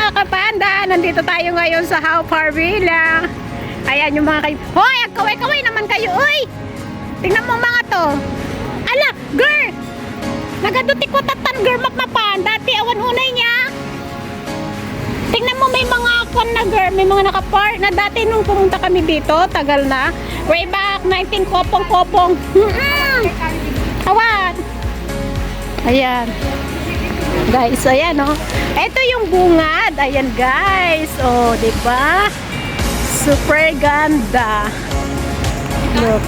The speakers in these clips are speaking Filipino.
mga kapanda, nandito tayo ngayon sa How Far Villa. Ayan yung mga kayo. Hoy, ang kaway-kaway naman kayo. Uy! Tingnan mo mga to. Ala, girl! Nagaduti ko tatan girl mapapan. Dati awan unay niya. Tingnan mo may mga kwan na girl. May mga nakapark na dati nung pumunta kami dito. Tagal na. Way back 19 kopong-kopong. Awan. Ayan. Guys, ayan oh. Ito yung bungad. Ayan guys. Oh, 'di ba? Super ganda. Look.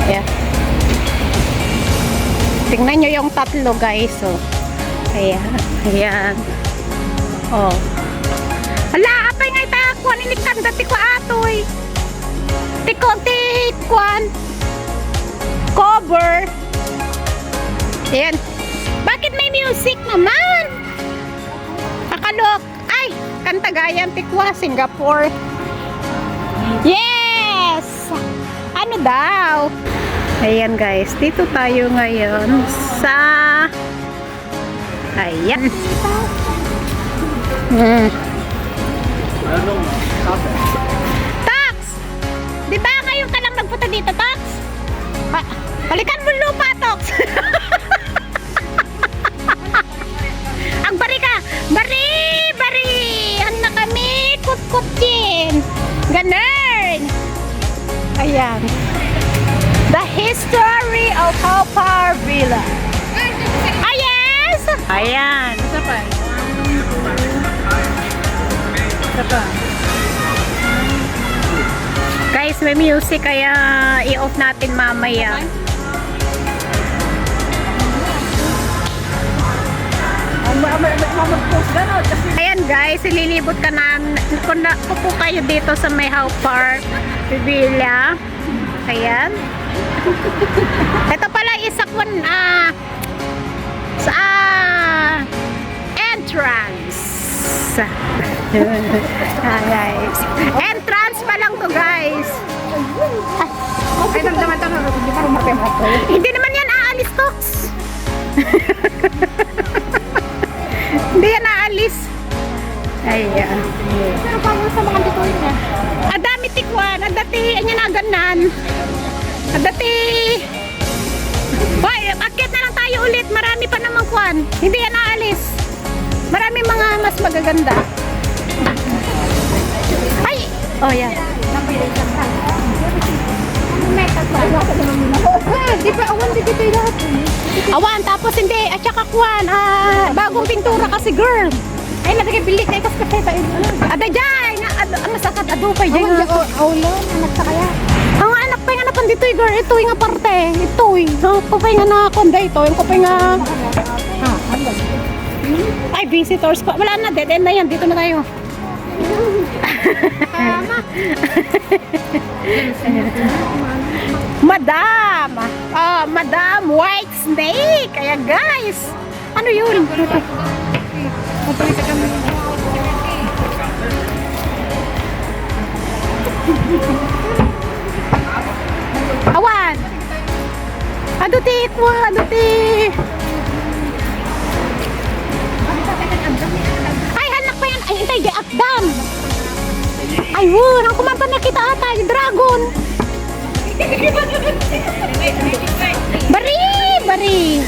Yeah. Tingnan nyo yung tatlo guys. Oh. Ayan. Ayan. Oh. Hala, apay nga itakuan inikan dati ko atoy. Tikon cover. Ayan. Bakit may music naman? Kakalok. Ay, Kantagayan, Tikwa, Singapore. Yes! Ano daw? Ayan guys, dito tayo ngayon sa ayan. Tax! Di ba ngayon ka lang nagpunta dito, Tax? Balikan mo lupa, Tax! Ang bari ka! Bari! Handa kami! Kut-kutin! Ganun! Ayan. The history of How Far Villa. Ah, yes! Ayan. Isa pa. Guys, may music kaya i-off natin mamaya. Ayan guys, ililibot ka na kung po kayo dito sa may How Far Villa. Ayan. Ito pala isakwan sa entrance. Guys. Entrance pa lang to guys. Hindi naman yan aalis, Tox. Hindi yan aalis. Ayan. Pero paano sa mga dito niya? Adami tikwan. Adati, anya na ganan. Adati. Hoy, akit na lang tayo ulit. Marami pa namang kwan. Hindi yan aalis. Marami mga mas magaganda. Ay! Oh, yan. Di ba awan di dito lahat? Awan, tapos hindi. At saka kwan. Bagong pintura kasi girl. Ay, nagkipili kayo kasi kasi tayo. Ada dyan. Masakat adupay dyan. Aulan, anak sa kaya. Ang anak pa yung anak dito girl. Ito yung aparte. Ito yung kapay nga na konda ito. Yung kapay nga. Ay, visitors pa. Wala na. Dead end na yan. Dito na tayo. Madam. Madam White Snake. Kaya guys. Ano yun? Awan. Aduti ko. Aduti. Ay, anak pa yan. Ay, intay. Di akdam. Ay, wun. Ang kumampan na kita ata. Yung dragon. Bari.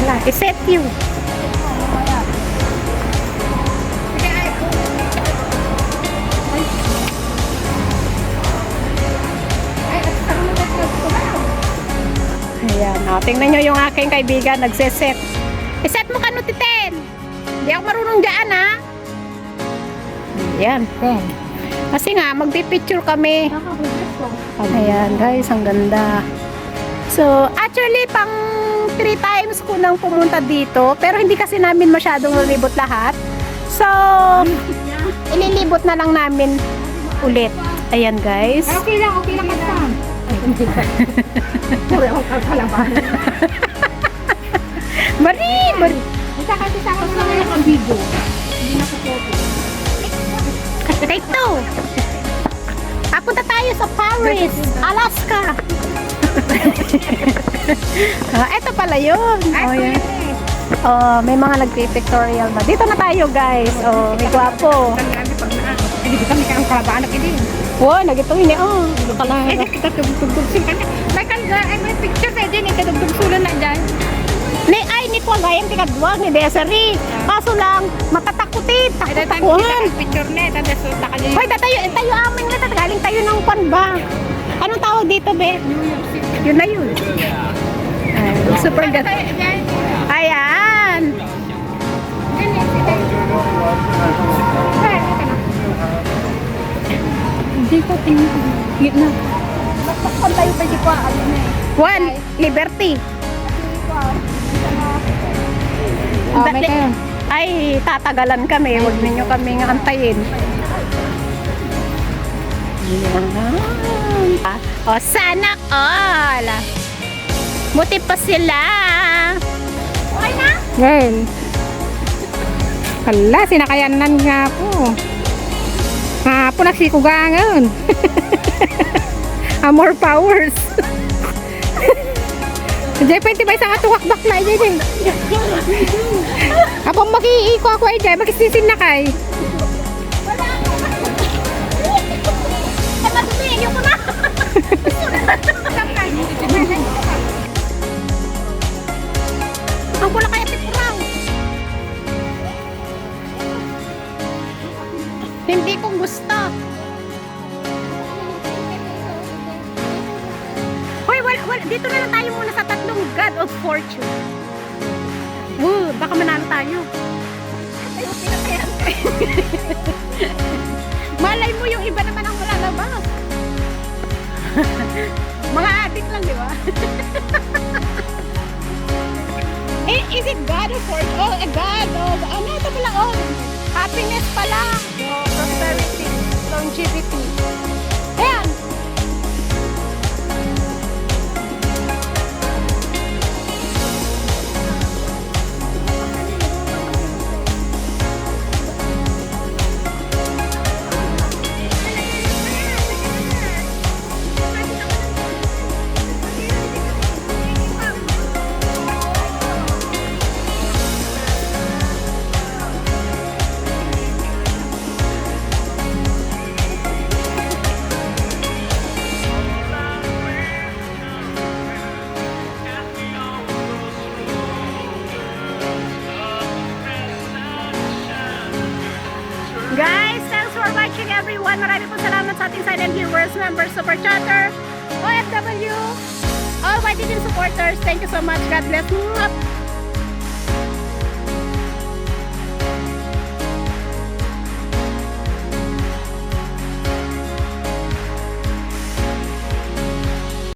Wala, iset you. Ayan, tingnan nyo yung aking kaibigan nagseset. Iset mo kano titen. Hindi ako marunong dyan ha. Ayan. Kasi nga, magpipicture kami. Ayan guys, ang ganda. So, actually, pang 3 times ko nang pumunta dito. Pero hindi kasi namin masyadong nalibot lahat. So, ililibot na lang namin ulit. Ayan guys. Okay lang kasan. Puro akong kalkalaban. Marie! Marie! Isa kasi sa akin lang ang video. Hindi na ko photo. Take two! Papunta tayo sa Paris, Alaska. Ito pala yun. Oh, yan. Oh, may mga nagpipictorial ba? Dito na tayo guys. Oh, may gwapo. Hindi kita may kang kalabaan na kini. Wow, nagito yun eh. Oh, kala. Kita tugtog sing kana. May kan may picture sa din ito tugtog sulan na diyan. Ni ko gayam tikadwag ni Desiree. Kaso lang, matatakutin. Takot-takuhan. Picture na ito so ta kanya. Hoy, tayo aming lata. Galing tayo ng pan ba? Anong tawag dito, be? Yun na yun. Ay, super good. Ayan. Hindi ko tingin. Gitna. Bakit tayo pa di ko ano na eh. One, liberty. May kayo. Ay, tatagalan kami. Huwag ninyo kami nga antayin. Yan. O, sana all. Buti pa sila. Okay na? Girl. Hala, sinakayanan nga po. Nga po nagsikugangan. More powers. Diyan pwede ba isang atuwakbak na dyan eh. Apong mag-iiko ako ay dyan, magsisin na kay. Madumi, ayoko na. Ang pula kaya tipurang. Hindi ko gusto. Hoy, wala. Dito na lang tayo muna sa tatlong God of Fortune. Baka manalo tayo. Ayaw, pinakayan. Malay mo yung iba naman ang malalabas. Mga addict lang, di ba? Is it God of Fortune? Oh, a God of... Ano ito pala? Oh, happiness pala. Oh, prosperity. Longevity. Ayan. Guys, thanks for watching everyone. Marami po salamat sa ating silent viewers, members, super chatter, OFW, all YTV supporters. Thank you so much. God bless.